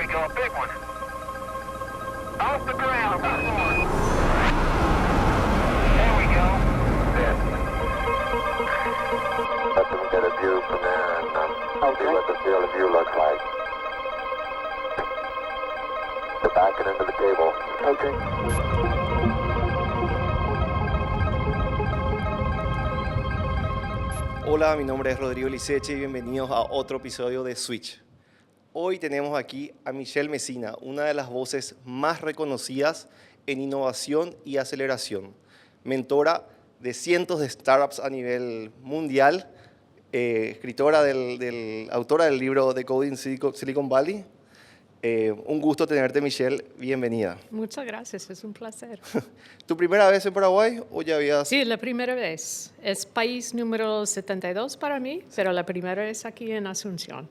go, a big one. Off the ground, one more. There we go. Good. Let them get a view from there and see what the field of view looks like. They're backing into the cable. Okay. Hola, mi nombre es Rodrigo Liceche y bienvenidos a otro episodio de Switch. Hoy tenemos aquí a Michelle Messina, una de las voces más reconocidas en innovación y aceleración, mentora de cientos de startups a nivel mundial, autora del libro Decoding Silicon Valley. Un gusto tenerte, Michelle. Bienvenida. Muchas gracias, es un placer. ¿Tu primera vez en Paraguay o ya habías...? Sí, la primera vez. Es país número 72 para mí, pero la primera vez aquí en Asunción.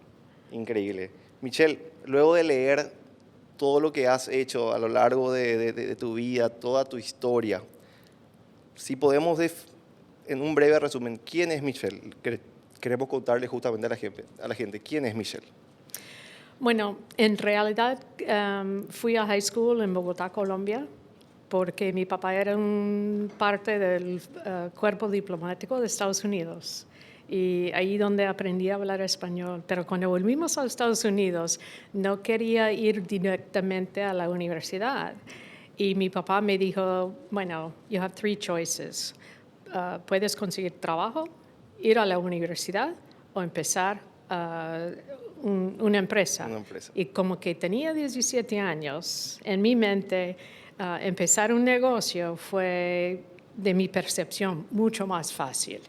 Increíble. Michelle, luego de leer todo lo que has hecho a lo largo de tu vida, toda tu historia, si podemos, en un breve resumen, ¿quién es Michelle? Queremos contarle justamente a la gente ¿quién es Michelle? Bueno, en realidad fui a high school en Bogotá, Colombia, porque mi papá era parte del cuerpo diplomático de Estados Unidos. Y ahí donde aprendí a hablar español. Pero cuando volvimos a Estados Unidos, no quería ir directamente a la universidad. Y mi papá me dijo, bueno, you have three choices. Puedes conseguir trabajo, ir a la universidad o empezar una empresa. Y como que tenía 17 años, en mi mente, empezar un negocio fue, de mi percepción, mucho más fácil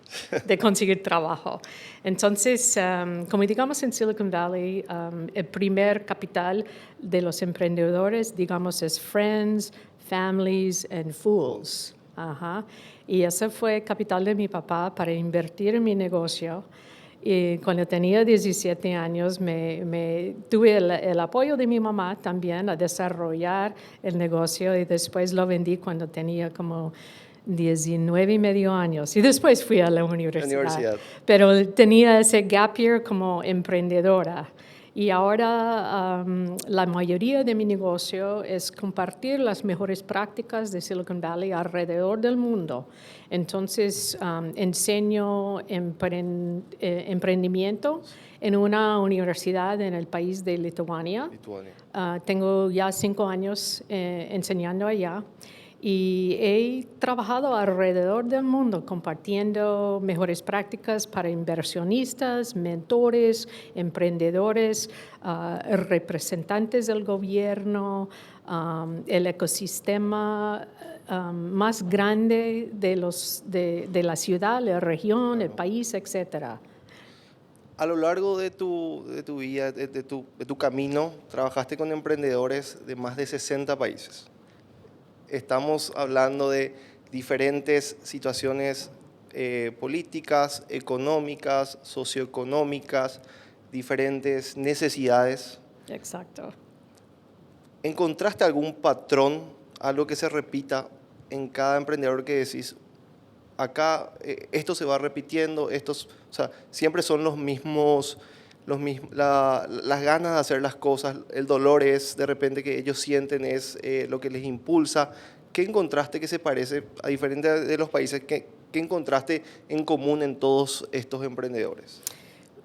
de conseguir trabajo. Entonces, como digamos en Silicon Valley, el primer capital de los emprendedores, digamos, es friends, families and fools. Ajá. Y ese fue el capital de mi papá para invertir en mi negocio. Y cuando tenía 17 años, tuve el apoyo de mi mamá también a desarrollar el negocio y después lo vendí cuando tenía como 19 y medio años. Y después fui a la universidad. Pero tenía ese gap year como emprendedora. Y ahora la mayoría de mi negocio es compartir las mejores prácticas de Silicon Valley alrededor del mundo. Entonces, enseño emprendimiento en una universidad en el país de Lituania. Tengo ya 5 años enseñando allá. Y he trabajado alrededor del mundo compartiendo mejores prácticas para inversionistas, mentores, emprendedores, representantes del gobierno, el ecosistema más grande de la ciudad, la región, el país, etc. A lo largo de tu vida, de tu camino, trabajaste con emprendedores de más de 60 países. Estamos hablando de diferentes situaciones políticas, económicas, socioeconómicas, diferentes necesidades. Exacto. ¿Encontraste algún patrón, algo que se repita en cada emprendedor que decís, acá esto se va repitiendo, siempre son los mismos, las ganas de hacer las cosas, el dolor es de repente que ellos sienten es lo que les impulsa? ¿Qué encontraste que se parece, a diferencia de los países, qué encontraste en común en todos estos emprendedores?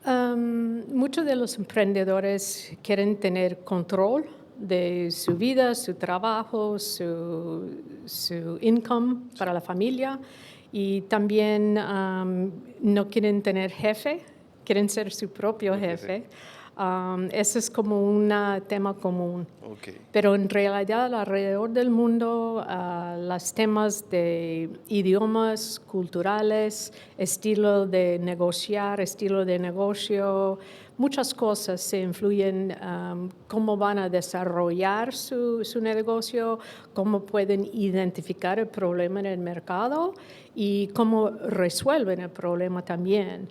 Muchos de los emprendedores quieren tener control de su vida, su trabajo, su income para la familia, y también no quieren tener jefe, quieren ser su propio jefe. Eso es como un tema común. Okay. Pero en realidad alrededor del mundo los temas de idiomas, culturales, estilo de negociar, estilo de negocio, muchas cosas se influyen, cómo van a desarrollar su negocio, cómo pueden identificar el problema en el mercado y cómo resuelven el problema también.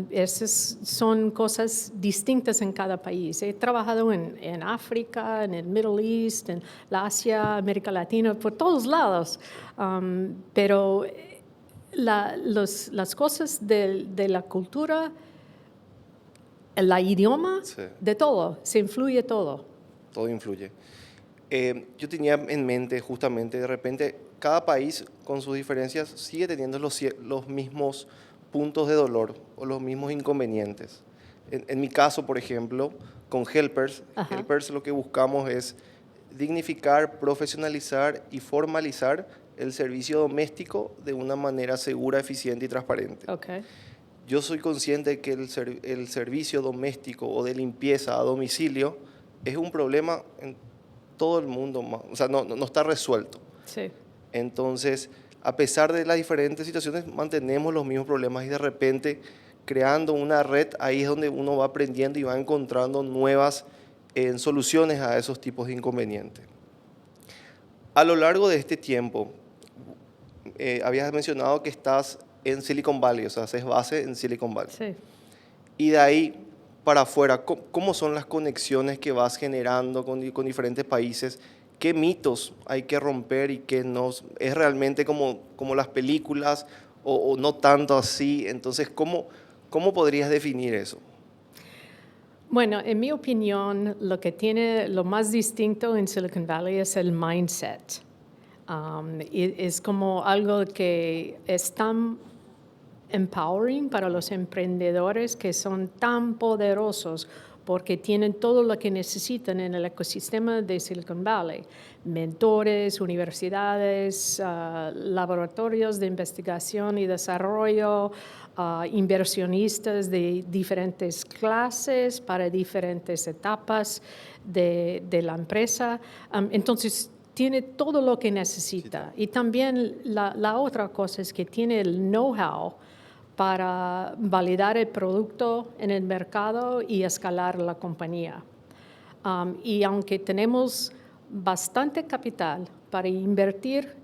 Esas son cosas distintas en cada país. He trabajado en África, en el Middle East, en la Asia, América Latina, por todos lados. Pero las cosas de la cultura, el idioma, sí, de todo, se influye todo. todo influye. Yo tenía en mente justamente, de repente, cada país con sus diferencias sigue teniendo los mismos puntos de dolor o los mismos inconvenientes. En mi caso, por ejemplo, con Helpers, Ajá. Helpers lo que buscamos es dignificar, profesionalizar y formalizar el servicio doméstico de una manera segura, eficiente y transparente. Okay. Yo soy consciente que el servicio doméstico o de limpieza a domicilio es un problema en todo el mundo, o sea, no está resuelto. Sí. Entonces, a pesar de las diferentes situaciones, mantenemos los mismos problemas y de repente, creando una red, ahí es donde uno va aprendiendo y va encontrando nuevas soluciones a esos tipos de inconvenientes. A lo largo de este tiempo, habías mencionado que estás en Silicon Valley, o sea, haces base en Silicon Valley. Sí. Y de ahí para afuera, ¿cómo son las conexiones que vas generando con diferentes países? ¿Qué mitos hay que romper y qué no? ¿Es realmente como las películas o no tanto así? Entonces, ¿cómo podrías definir eso? Bueno, en mi opinión, lo que tiene lo más distinto en Silicon Valley es el mindset. Y es como algo que es tan empowering para los emprendedores que son tan poderosos porque tienen todo lo que necesitan en el ecosistema de Silicon Valley. Mentores, universidades, laboratorios de investigación y desarrollo, inversionistas de diferentes clases para diferentes etapas de la empresa. Entonces, tiene todo lo que necesita. Y también la otra cosa es que tiene el know-how para validar el producto en el mercado y escalar la compañía. Y aunque tenemos bastante capital para invertir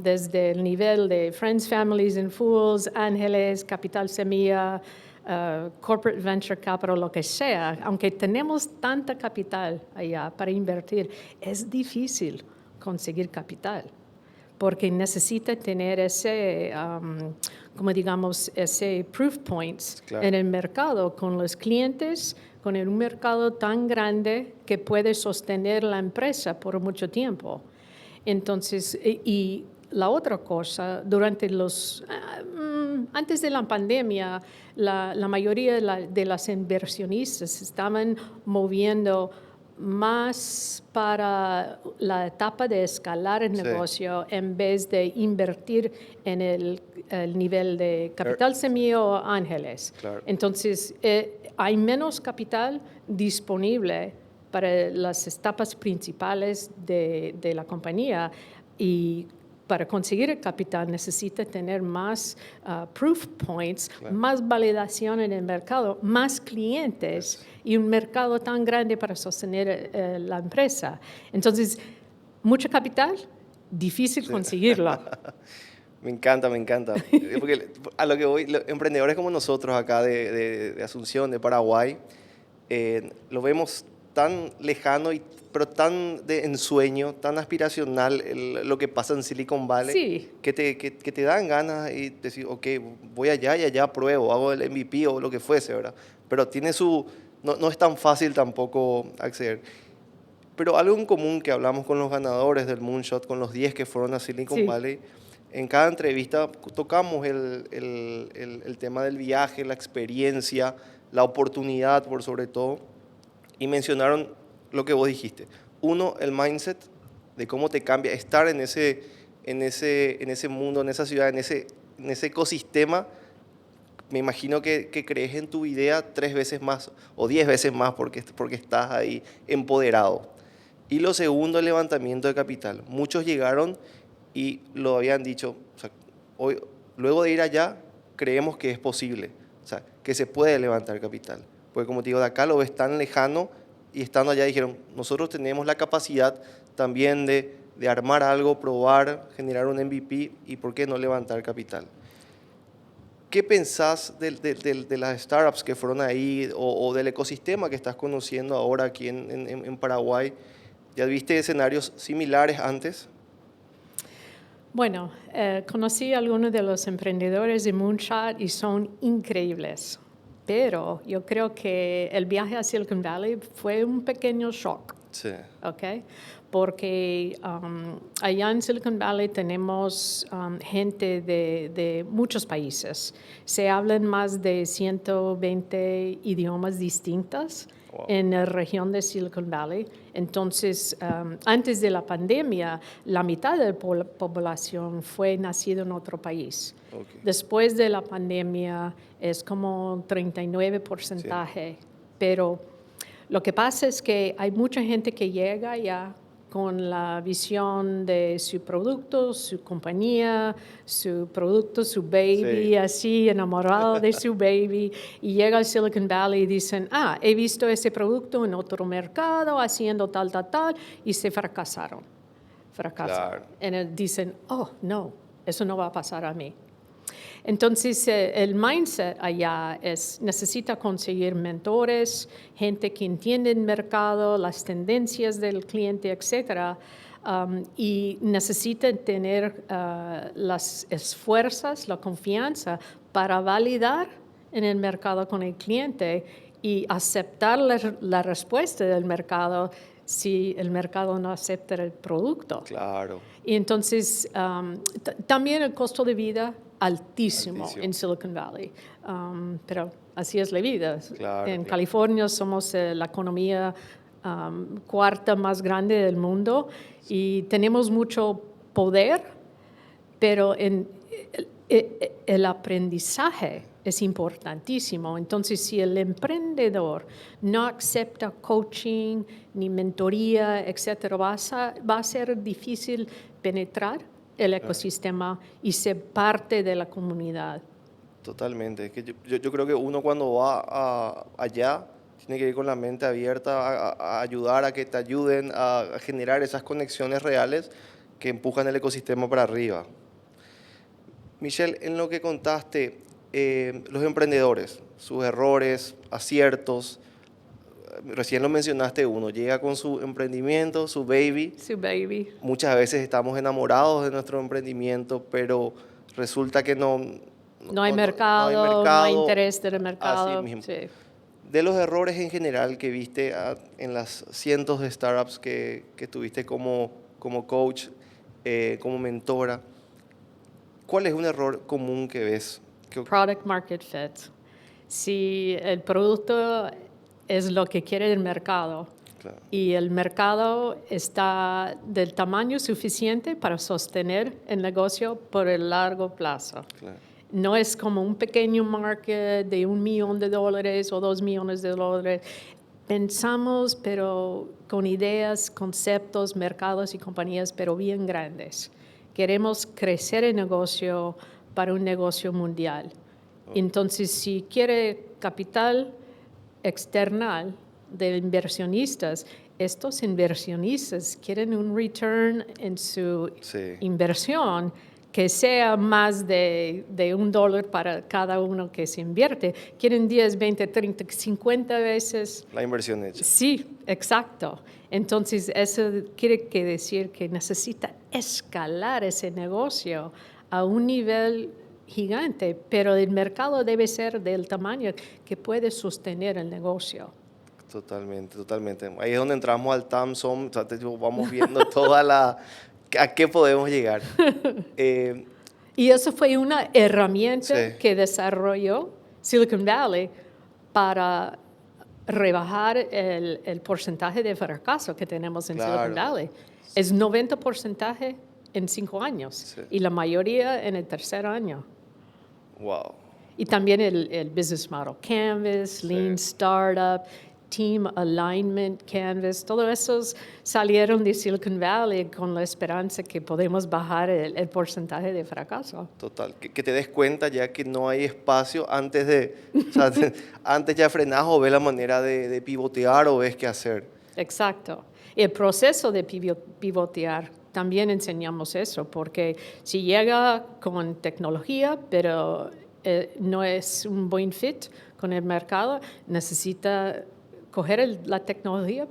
desde el nivel de Friends, Families and Fools, Ángeles, Capital Semilla, Corporate Venture Capital, lo que sea, aunque tenemos tanta capital allá para invertir, es difícil conseguir capital, porque necesita tener ese, como digamos, ese proof points Claro. en el mercado con los clientes, con un mercado tan grande que puede sostener la empresa por mucho tiempo. Entonces, y la otra cosa, antes de la pandemia, la mayoría de las inversionistas estaban moviendo más para la etapa de escalar el Sí. negocio en vez de invertir en el nivel de capital semilla o ángeles. Claro. Entonces, hay menos capital disponible para las etapas principales de la compañía y para conseguir el capital necesita tener más proof points, Claro. más validación en el mercado, más clientes y un mercado tan grande para sostener la empresa. Entonces, mucho capital, difícil conseguirlo. Me encanta. Porque a lo que voy, emprendedores como nosotros acá de Asunción, de Paraguay, lo vemos tan lejano, pero tan de ensueño, tan aspiracional lo que pasa en Silicon Valley, Sí. que te dan ganas y decir, ok, voy allá y allá pruebo, hago el MVP o lo que fuese, ¿verdad? Pero tiene no es tan fácil tampoco acceder. Pero algo en común que hablamos con los ganadores del Moonshot, con los 10 que fueron a Silicon Sí. Valley, en cada entrevista tocamos el tema del viaje, la experiencia, la oportunidad por sobre todo, y mencionaron lo que vos dijiste. Uno, el mindset de cómo te cambia estar en ese mundo, en esa ciudad, en ese ecosistema. Me imagino que crees en tu idea 3 veces más o 10 veces más porque estás ahí empoderado. Y lo segundo, el levantamiento de capital. Muchos llegaron y lo habían dicho, o sea, luego de ir allá, creemos que es posible, o sea, que se puede levantar capital. Porque como te digo, de acá lo ves tan lejano y estando allá dijeron, nosotros tenemos la capacidad también de armar algo, probar, generar un MVP y por qué no levantar capital. ¿Qué pensás de las startups que fueron ahí o del ecosistema que estás conociendo ahora aquí en Paraguay? ¿Ya viste escenarios similares antes? Bueno, conocí a algunos de los emprendedores de Moonshot y son increíbles. Pero yo creo que el viaje a Silicon Valley fue un pequeño shock. Sí. ¿ok? Porque allá en Silicon Valley tenemos gente de muchos países. Se hablan más de 120 idiomas distintos. Wow. En la región de Silicon Valley. Entonces, antes de la pandemia, la mitad de la población fue nacida en otro país. Okay. Después de la pandemia es como 39%, sí. Pero lo que pasa es que hay mucha gente que llega ya con la visión de su producto, su compañía, su producto, su baby, sí. Así enamorado de su baby, y llega al Silicon Valley y dicen, he visto ese producto en otro mercado haciendo tal, y se fracasaron. Claro. Y dicen, no, eso no va a pasar a mí. Entonces, el mindset allá necesita conseguir mentores, gente que entiende el mercado, las tendencias del cliente, etc. Y necesita tener las esfuerzos, la confianza para validar en el mercado con el cliente y aceptar la respuesta del mercado si el mercado no acepta el producto. Claro. Y entonces, también el costo de vida altísimo en Silicon Valley, pero así es la vida. Claro, en California somos la economía cuarta más grande del mundo y tenemos mucho poder, pero el aprendizaje es importantísimo. Entonces, si el emprendedor no acepta coaching ni mentoría, etcétera, va a ser difícil penetrar el ecosistema y ser parte de la comunidad. Totalmente. Que yo creo que uno cuando va allá tiene que ir con la mente abierta a ayudar, a que te ayuden a generar esas conexiones reales que empujan el ecosistema para arriba. Michelle, en lo que contaste, los emprendedores, sus errores, aciertos, recién lo mencionaste uno, llega con su emprendimiento, su baby. Su baby. Muchas veces estamos enamorados de nuestro emprendimiento, pero resulta que no hay mercado, no hay interés del mercado. Así mismo. Sí. De los errores en general que viste en las cientos de startups que tuviste como coach, como mentora, ¿cuál es un error común que ves? Product market fit. Si el producto es lo que quiere el mercado, claro, y el mercado está del tamaño suficiente para sostener el negocio por el largo plazo. Claro. No es como un pequeño market de $1 millón o $2 millones. Pensamos, pero con ideas, conceptos, mercados y compañías, pero bien grandes. Queremos crecer el negocio para un negocio mundial. Entonces, si quiere capital external de inversionistas, estos inversionistas quieren un return en su inversión que sea más de $1 para cada uno que se invierte. Quieren 10, 20, 30, 50 veces. La inversión hecha. Sí, exacto. Entonces, eso quiere decir que necesita escalar ese negocio a un nivel gigante, pero el mercado debe ser del tamaño que puede sostener el negocio. Totalmente. Ahí es donde entramos al TAMSOM, o sea, vamos viendo a qué podemos llegar. Y eso fue una herramienta que desarrolló Silicon Valley para rebajar el porcentaje de fracaso que tenemos en Silicon Valley. Es 90% en 5 años y la mayoría en el tercer año. Wow. Y también el Business Model Canvas, Lean Startup, Team Alignment Canvas, todos esos salieron de Silicon Valley con la esperanza que podemos bajar el porcentaje de fracaso. Total, que te des cuenta ya que no hay espacio antes antes ya frenás o ves la manera de pivotear o ves qué hacer. Exacto. Y el proceso de pivotear, también enseñamos eso, porque si llega con tecnología, pero no es un buen fit con el mercado, necesita coger la tecnología,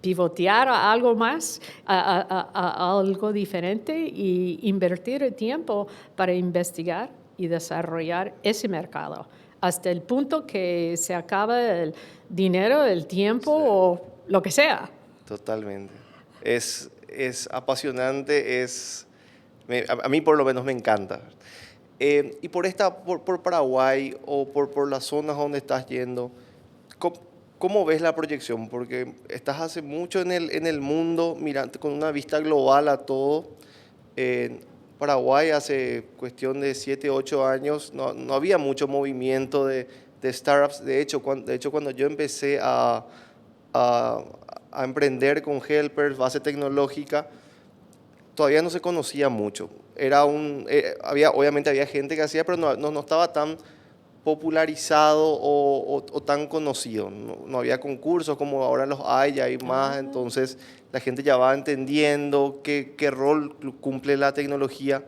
pivotear a algo más, a algo diferente y invertir el tiempo para investigar y desarrollar ese mercado hasta el punto que se acaba el dinero, el tiempo o lo que sea. Totalmente. Es apasionante, a mí por lo menos me encanta. Y por Paraguay o por las zonas donde estás yendo, ¿cómo ves la proyección? Porque estás hace mucho en el mundo, mirando con una vista global a todo. En Paraguay hace cuestión de 7, 8 años no había mucho movimiento de startups. De hecho, cuando yo empecé a emprender con Helpers, base tecnológica, todavía no se conocía mucho. Obviamente había gente que hacía, pero no estaba tan popularizado o tan conocido. No había concursos como ahora los hay, ya hay más, entonces la gente ya va entendiendo qué rol cumple la tecnología.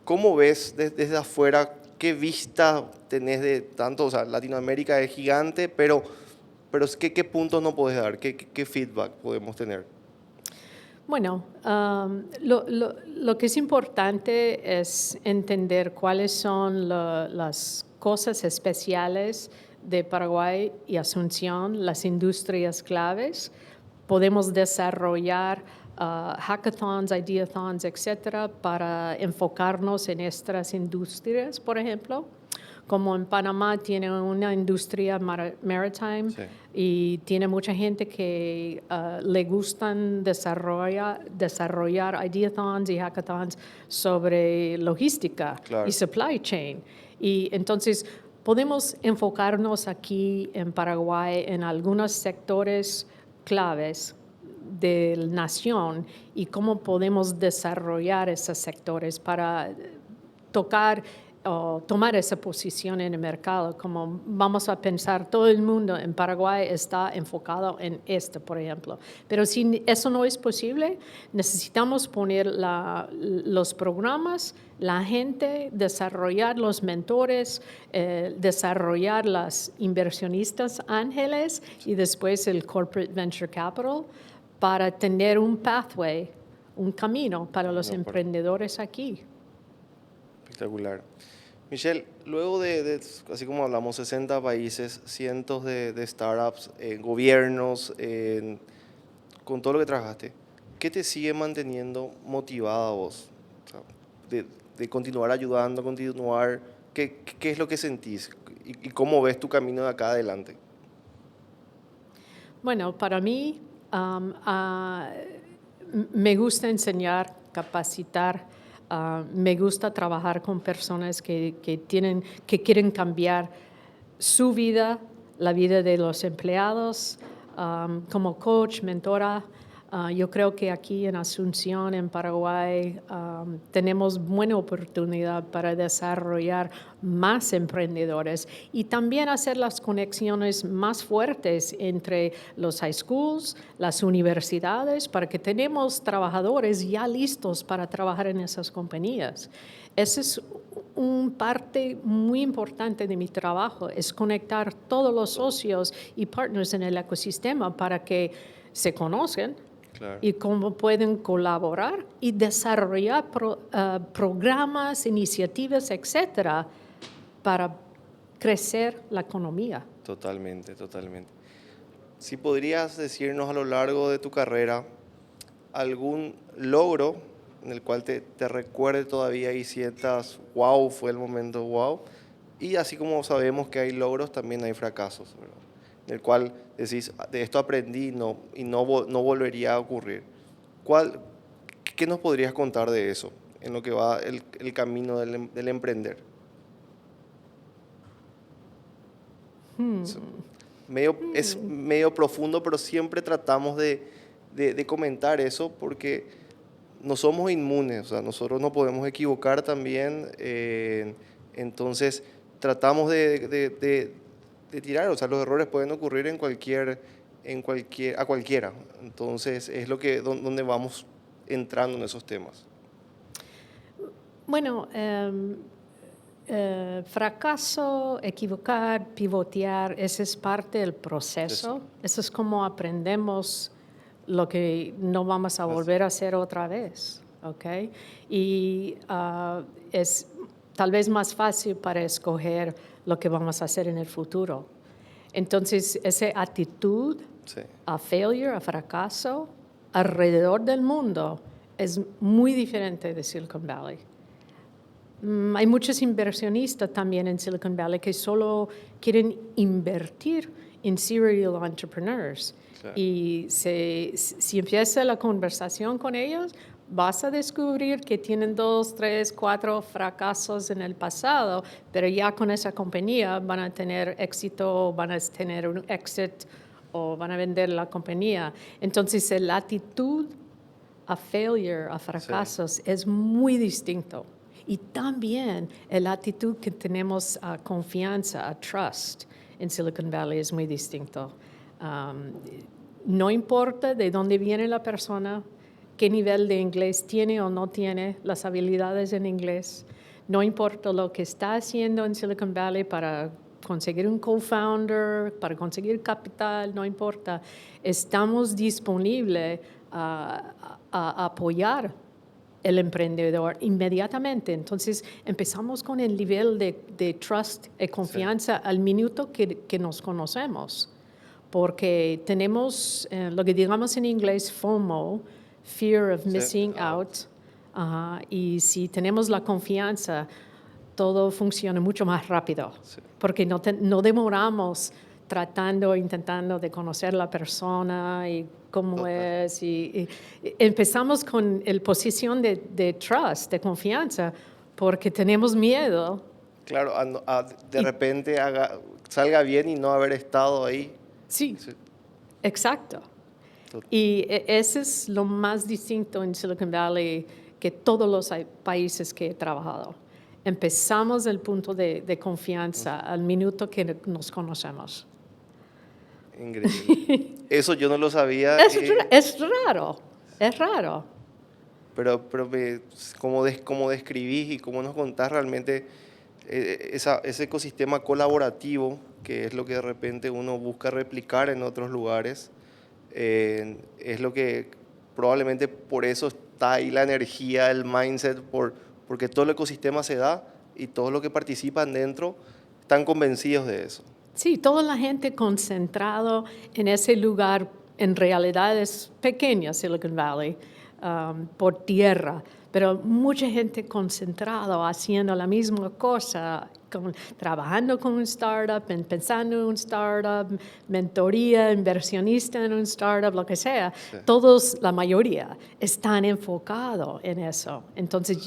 ¿Cómo ves desde afuera? ¿Qué vista tenés de tanto? O sea, Latinoamérica es gigante, pero ¿qué puntos no podés dar? ¿Qué feedback podemos tener? Bueno, lo que es importante es entender cuáles son las cosas especiales de Paraguay y Asunción, las industrias claves. Podemos desarrollar hackathons, ideathons, etcétera, para enfocarnos en estas industrias, por ejemplo. Como en Panamá tiene una industria maritime, sí, y tiene mucha gente que le gustan desarrollar ideathons y hackathons sobre logística, claro, y supply chain. Y entonces podemos enfocarnos aquí en Paraguay en algunos sectores claves de la nación y cómo podemos desarrollar esos sectores para tomar esa posición en el mercado. Como vamos a pensar, todo el mundo en Paraguay está enfocado en por ejemplo. Pero si eso no es posible, necesitamos poner los programas, la gente, desarrollar los mentores, desarrollar las inversionistas ángeles y después el corporate venture capital para tener un pathway, un camino para los emprendedores aquí. Espectacular. Michelle, luego de así como hablamos, 60 países, cientos de startups, gobiernos, con todo lo que trabajaste, ¿qué te sigue manteniendo motivada a vos? O sea, de continuar ayudando, ¿qué es lo que sentís? ¿Y cómo ves tu camino de acá adelante? Bueno, para mí me gusta enseñar, capacitar. Me gusta trabajar con personas que quieren cambiar su vida, la vida de los empleados, como coach, mentora. Yo creo que aquí en Asunción, en Paraguay, tenemos buena oportunidad para desarrollar más emprendedores y también hacer las conexiones más fuertes entre los high schools, las universidades, para que tenemos trabajadores ya listos para trabajar en esas compañías. Esa es una parte muy importante de mi trabajo, es conectar todos los socios y partners en el ecosistema para que se conozcan. Claro. Y cómo pueden colaborar y desarrollar programas, iniciativas, etcétera, para crecer la economía. Totalmente, totalmente. Si podrías decirnos a lo largo de tu carrera algún logro en el cual te recuerde todavía y sientas, wow, fue el momento, wow. Y así como sabemos que hay logros, también hay fracasos, ¿verdad? En el cual decís, de esto aprendí y no volvería a ocurrir. ¿Qué nos podrías contar de eso, en lo que va el camino del emprender? Es medio profundo, pero siempre tratamos de comentar eso porque no somos inmunes, o sea, nosotros no podemos equivocar también, entonces tratamos de tirar, o sea, los errores pueden ocurrir a cualquiera. Entonces, es donde vamos entrando en esos temas. Bueno, fracaso, equivocar, pivotear, ese es parte del proceso. Eso es como aprendemos lo que no vamos a volver a hacer otra vez, ¿ok? Y es tal vez más fácil para escoger lo que vamos a hacer en el futuro. Entonces, esa actitud Sí. a failure, a fracaso, alrededor del mundo, es muy diferente de Silicon Valley. Hay muchos inversionistas también en Silicon Valley que solo quieren invertir en serial entrepreneurs. Claro. Y si empieza la conversación con ellos, vas a descubrir que tienen 2, 3, 4 fracasos en el pasado, pero ya con esa compañía van a tener éxito, van a tener un exit o van a vender la compañía. Entonces, la actitud a failure, a fracasos, es muy distinto. Y también la actitud que tenemos a confianza, a trust en Silicon Valley es muy distinto. No importa de dónde viene la persona, qué nivel de inglés tiene o no tiene, las habilidades en inglés. No importa lo que está haciendo en Silicon Valley para conseguir un co-founder, para conseguir capital, no importa. Estamos disponibles a apoyar el emprendedor inmediatamente. Entonces, empezamos con el nivel de trust y confianza al minuto que nos conocemos. Porque tenemos lo que digamos en inglés FOMO, Fear of Missing Out. Y si tenemos la confianza, todo funciona mucho más rápido. Sí. Porque no demoramos intentando de conocer la persona y cómo es. Y empezamos con la posición de trust, de confianza, porque tenemos miedo. Claro, de repente salga bien y no haber estado ahí. Sí, exacto. Y ese es lo más distinto en Silicon Valley que todos los países que he trabajado. Empezamos el punto de confianza al minuto que nos conocemos. Increíble. Eso yo no lo sabía. Es raro. Pero como describís y como nos contás realmente ese ecosistema colaborativo, que es lo que de repente uno busca replicar en otros lugares, es lo que probablemente por eso está ahí la energía, el mindset, porque todo el ecosistema se da y todos los que participan dentro están convencidos de eso. Sí, toda la gente concentrado en ese lugar, en realidad es pequeña Silicon Valley, por tierra, pero mucha gente concentrada haciendo la misma cosa, trabajando con un startup, pensando en un startup, mentoría, inversionista en un startup, lo que sea. Sí. Todos, la mayoría, están enfocados en eso. Entonces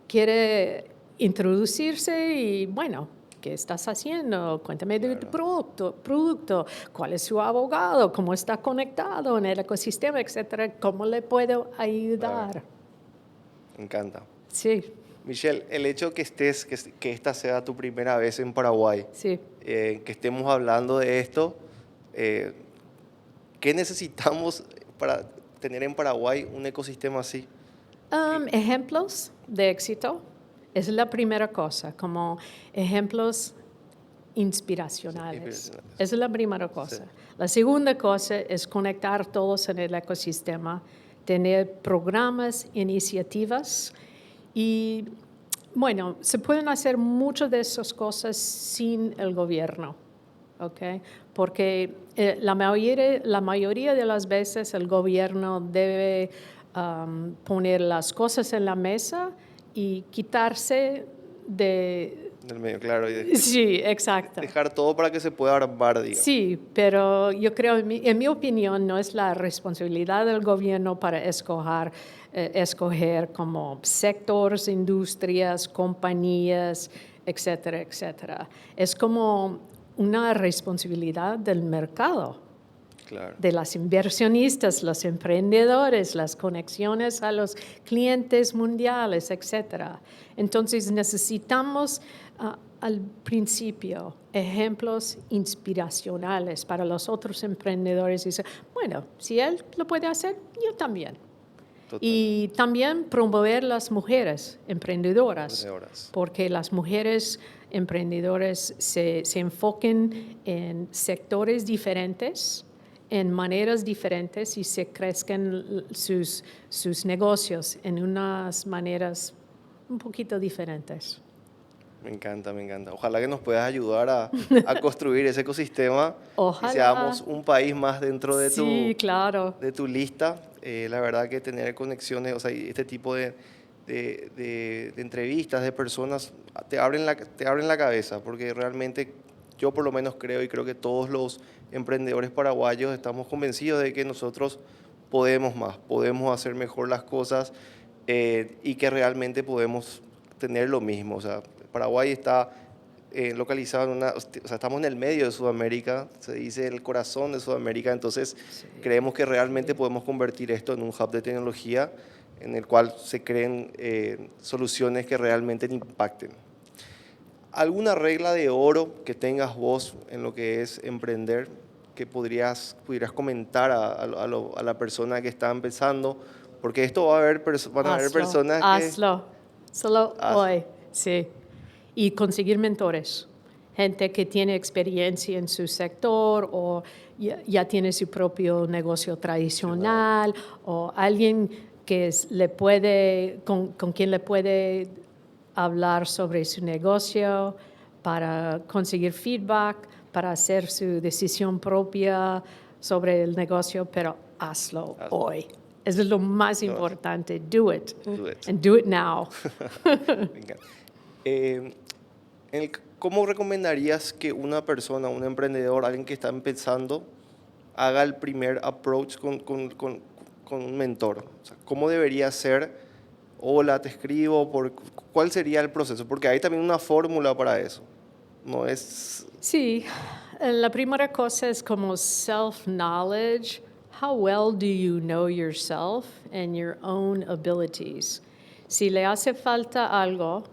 quiere introducirse y bueno, ¿qué estás haciendo? Cuéntame de tu producto, cuál es su abogado, cómo está conectado en el ecosistema, etcétera, cómo le puedo ayudar. Claro. Me encanta. Sí. Michelle, el hecho que esta sea tu primera vez en Paraguay, sí. Que estemos hablando de esto, ¿qué necesitamos para tener en Paraguay un ecosistema así? Ejemplos de éxito. Es la primera cosa, como ejemplos inspiracionales. Sí. Esa es la primera cosa. Sí. La segunda cosa es conectar todos en el ecosistema, tener programas, iniciativas y, bueno, se pueden hacer muchas de esas cosas sin el gobierno, ¿ok? Porque la mayoría de las veces el gobierno debe poner las cosas en la mesa y quitarse del medio, claro. Sí, exacto. Dejar todo para que se pueda armar, digamos. Sí, pero yo creo, en mi opinión, no es la responsabilidad del gobierno para escoger como sectores, industrias, compañías, etcétera, etcétera. Es como una responsabilidad del mercado. Claro. De las inversionistas, los emprendedores, las conexiones a los clientes mundiales, etc. Entonces necesitamos al principio ejemplos inspiracionales para los otros emprendedores y decir, bueno, si él lo puede hacer, yo también. Total. Y también promover las mujeres emprendedoras, porque las mujeres emprendedoras se enfoquen en sectores diferentes, en maneras diferentes y se crezcan sus negocios en unas maneras un poquito diferentes. Me encanta, me encanta. Ojalá que nos puedas ayudar a construir ese ecosistema Ojalá. y seamos un país más dentro de Sí, claro. de tu lista. La verdad que tener conexiones, o sea, y este tipo de entrevistas de personas te abren la cabeza, porque realmente yo por lo menos creo, y creo que todos los emprendedores paraguayos estamos convencidos de que nosotros podemos más, podemos hacer mejor las cosas, y que realmente podemos tener lo mismo. O sea, Paraguay está localizado o sea, estamos en el medio de Sudamérica, se dice el corazón de Sudamérica, entonces creemos que realmente podemos convertir esto en un hub de tecnología en el cual se creen soluciones que realmente impacten. ¿Alguna regla de oro que tengas vos en lo que es emprender que pudieras comentar a la persona que está empezando? Porque esto van a haber personas que... Hazlo. Solo Hazlo. hoy, sí. Y conseguir mentores. Gente que tiene experiencia en su sector o ya tiene su propio negocio tradicional o alguien que con quien le puede hablar sobre su negocio para conseguir feedback, para hacer su decisión propia sobre el negocio, pero hazlo hoy. Eso es lo más importante. Do it. Do it. And do it now. Venga. ¿Cómo recomendarías que una persona, un emprendedor, alguien que está empezando, haga el primer approach con un mentor? O sea, ¿cómo debería ser? Hola, te escribo. ¿Cuál sería el proceso? Porque hay también una fórmula para eso. No es... Sí, la primera cosa es como self-knowledge. How well do you know yourself and your own abilities? Si le hace falta algo,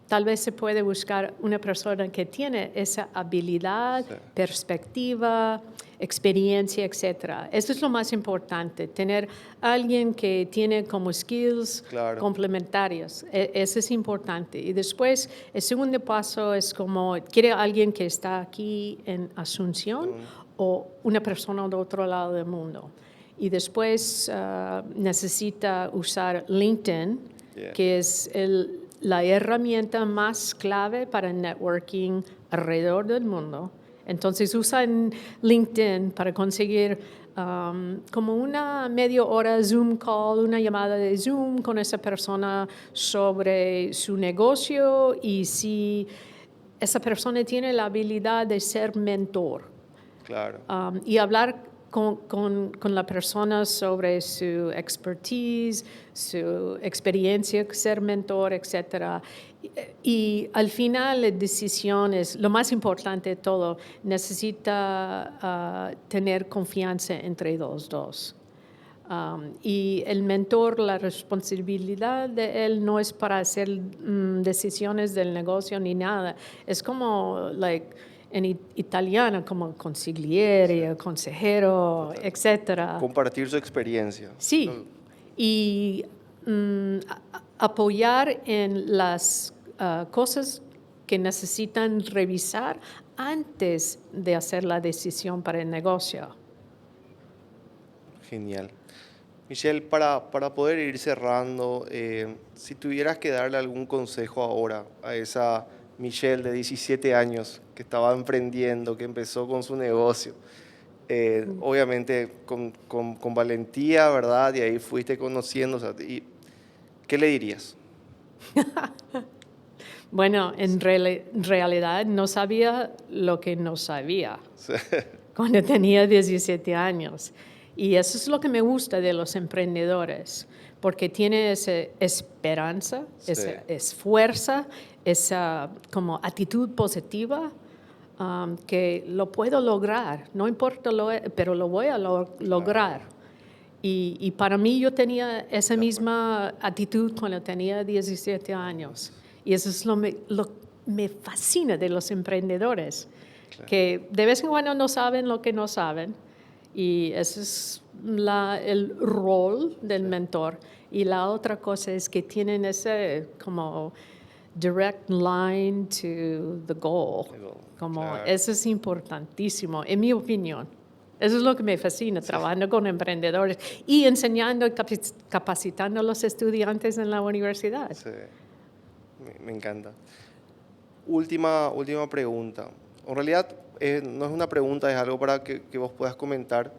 tal vez se puede buscar una persona que tiene esa habilidad, perspectiva, experiencia, etc. Eso es lo más importante, tener alguien que tiene como skills complementarios. Eso es importante. Y después, el segundo paso es como, ¿quiere alguien que está aquí en Asunción o una persona de otro lado del mundo? Y después necesita usar LinkedIn, que es la herramienta más clave para networking alrededor del mundo. Entonces usan LinkedIn para conseguir como una media hora Zoom call, una llamada de Zoom con esa persona sobre su negocio y si esa persona tiene la habilidad de ser mentor. Claro. Y hablar con la persona sobre su expertise, su experiencia, ser mentor, etc. Y al final la decisión es lo más importante de todo. Necesita tener confianza entre los dos. Y el mentor, la responsabilidad de él no es para hacer decisiones del negocio ni nada. Es como, en italiano, como consigliere, consejero, etc. Compartir su experiencia. Sí, y apoyar en las cosas que necesitan revisar antes de hacer la decisión para el negocio. Genial. Michelle, para poder ir cerrando, si tuvieras que darle algún consejo ahora a esa Michelle de 17 años que estaba emprendiendo, que empezó con su negocio, obviamente con valentía, ¿verdad? Y ahí fuiste conociendo, o sea, ¿qué le dirías? Bueno, en realidad no sabía lo que no sabía cuando tenía 17 años. Y eso es lo que me gusta de los emprendedores, porque tiene esa esperanza, esa fuerza, esa como actitud positiva, que lo puedo lograr, no importa pero lo voy a lograr. Y para mí yo tenía esa misma actitud cuando tenía 17 años. Y eso es lo me fascina de los emprendedores, que de vez en cuando no saben lo que no saben. Y ese es el rol del mentor. Y la otra cosa es que tienen ese como direct line to the goal. Como eso es importantísimo, en mi opinión. Eso es lo que me fascina, trabajando con emprendedores y enseñando y capacitando a los estudiantes en la universidad. Sí, me encanta. última pregunta. En realidad no es una pregunta, es algo para que vos puedas comentar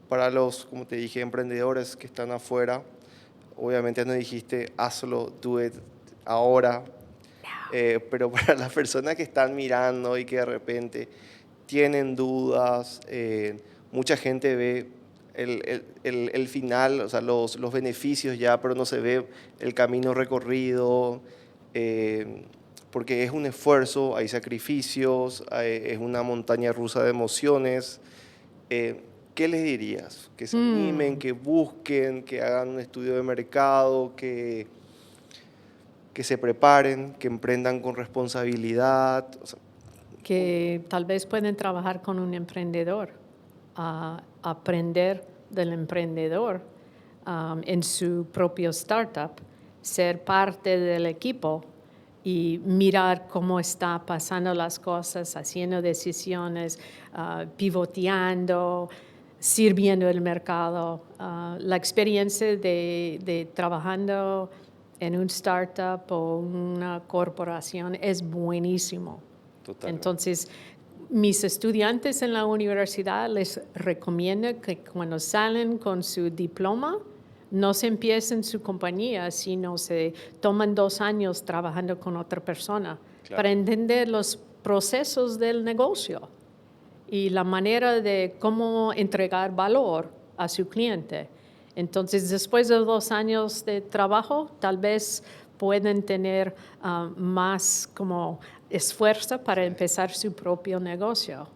para los, como te dije, emprendedores que están afuera. Obviamente no dijiste, hazlo, do it, ahora. Pero para las personas que están mirando y que de repente tienen dudas, mucha gente ve el final, o sea, los beneficios ya, pero no se ve el camino recorrido, porque es un esfuerzo, hay sacrificios, es una montaña rusa de emociones. ¿Qué les dirías? Que se animen, que busquen, que hagan un estudio de mercado, que se preparen, que emprendan con responsabilidad. O sea, que tal vez pueden trabajar con un emprendedor, aprender del emprendedor en su propio startup, ser parte del equipo y mirar cómo está pasando las cosas, haciendo decisiones, pivoteando, sirviendo el mercado. La experiencia de trabajando en un startup o una corporación es buenísimo. Totalmente. Entonces, mis estudiantes en la universidad les recomiendo que cuando salen con su diploma, no se empiecen su compañía, sino se toman 2 años trabajando con otra persona para entender los procesos del negocio y la manera de cómo entregar valor a su cliente. Entonces, después de 2 años de trabajo, tal vez pueden tener más como esfuerzo para empezar su propio negocio.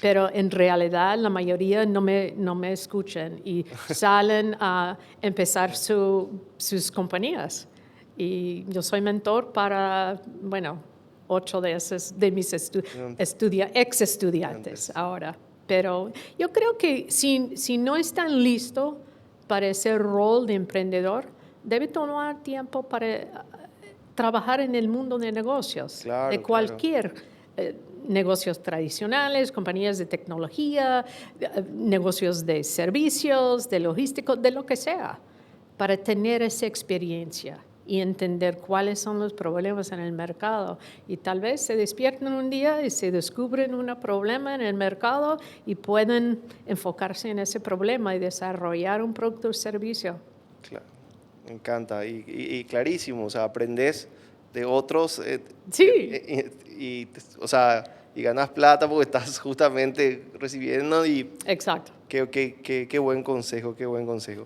Pero en realidad la mayoría no me escuchan y salen a empezar sus compañías. Y yo soy mentor para, 8 de mis ex-estudiantes ahora. Pero yo creo que si no están listos para ese rol de emprendedor, debe tomar tiempo para trabajar en el mundo de negocios, de cualquier negocios tradicionales, compañías de tecnología, negocios de servicios, de logística, de lo que sea, para tener esa experiencia y entender cuáles son los problemas en el mercado. Y tal vez se despierten un día y se descubren un problema en el mercado y pueden enfocarse en ese problema y desarrollar un producto o servicio. Claro, me encanta. Y clarísimo, o sea, aprendes de otros Sí. y ganas plata porque estás justamente recibiendo y... Exacto. Qué buen consejo, qué buen consejo.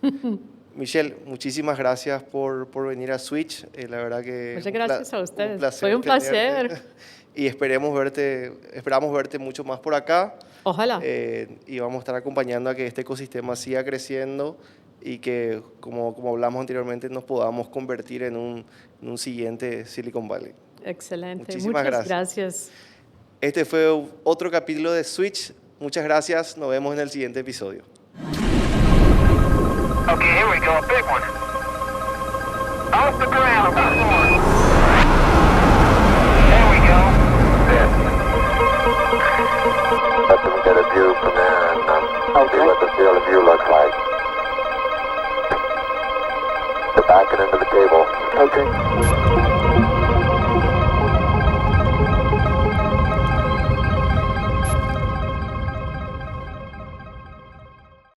Michelle, muchísimas gracias por venir a Switch. La verdad que... Muchas gracias a ustedes. Fue un tenerte. placer. Y esperamos verte mucho más por acá. Ojalá. Y vamos a estar acompañando a que este ecosistema siga creciendo y que, como hablamos anteriormente, nos podamos convertir en un siguiente Silicon Valley. Excelente. Muchísimas Muchas gracias. Este fue otro capítulo de Switch. Muchas gracias. Nos vemos en el siguiente episodio. Okay, here we go, a big one. Off the ground, one more. There we go. Let them get a view from there and see what the field of view looks like. They're backing into the cable. Okay.